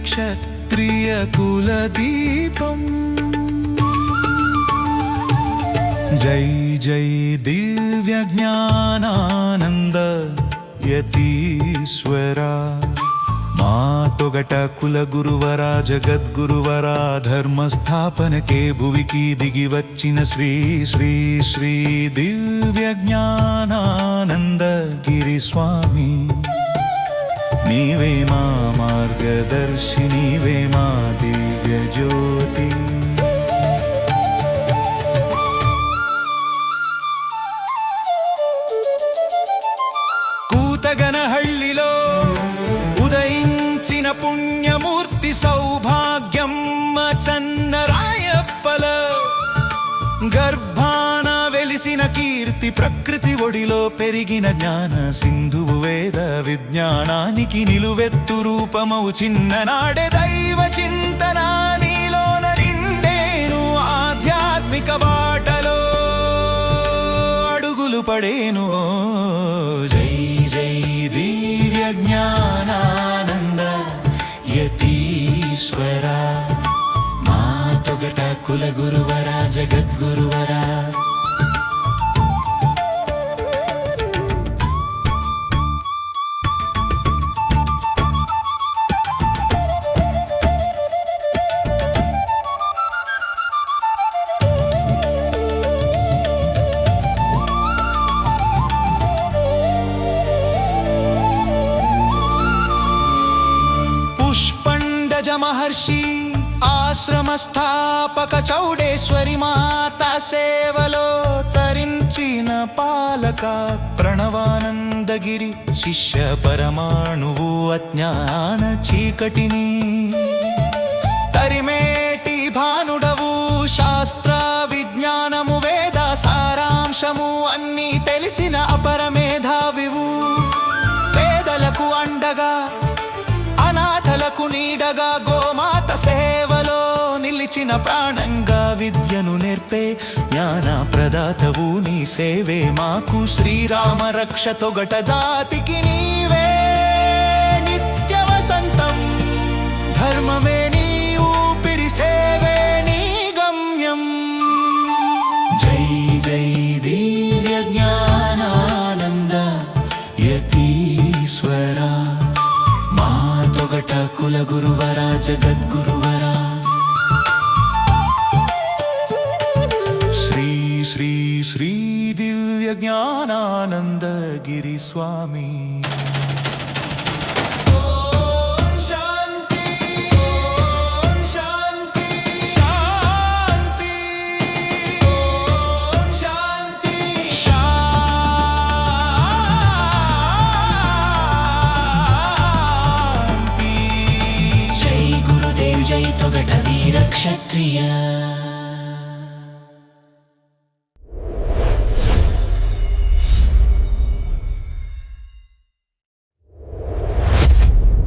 క్షత్రియ కులదీపం జై జై దివ్య జ్ఞానానంద యతీశ్వరా మాతొగట కుల గురువరా జగద్గురువరా ధర్మస్థాపనకే భువికి దిగి వచ్చిన శ్రీ శ్రీ శ్రీ దివ్య జ్ఞానానంద గిరి స్వామి నీవే మా మార్గదర్శి నీవే మా దివ్య జ్యోతి కూతగనహళ్ళిలో ఉదయించిన పుణ్యమూర్తి సౌభాగ్యమ్మ చన్నరాయప్పల గర్భాన వెలిసిన కీర్తి ప్రకృతి ఒడిలో పెరిగిన జ్ఞాన సింధువు వేద విజ్ఞానానికి నిలువెత్తు రూపమౌ చిన్ననాడే దైవ చింతన నీలోన నిండేను ఆధ్యాత్మిక బాటలో అడుగులు పడేను జై జై దివ్య జ్ఞానానంద యతీశ్వరా మాతొగట కుల గురువరా జగద్గురువరా మహర్షి ఆశ్రమ స్థాపక చౌడేశ్వరి మాత సేవలో తరించిన పాలక ప్రణవానందగిరి శిష్య పరమాణువు అజ్ఞాన చీకటిని తరిమేటి భానుడవు శాస్త్ర విజ్ఞానము వేద సారాంశము అన్నీ తెలిసిన అపరమేధావివు పేదలకు అండగా అనాథలకు నీడగా గోమాత సేవలో నిలిచిన ప్రాణంగా విద్యను నేర్పే జ్ఞాన ప్రదాతవు నీ సేవే మాకు శ్రీరామ రక్ష తొగట జాతికి నీవే నిత్య వసంతం ధర్మమే నీ ఊపిరి సేవే నీ గమ్యం జై జై దివ్య జ్ఞానానంద యతీశ్వరా కుల గురువరా జగద్గురువరా శ్రీ శ్రీ శ్రీ దివ్య జ్ఞానానంద గిరి స్వామి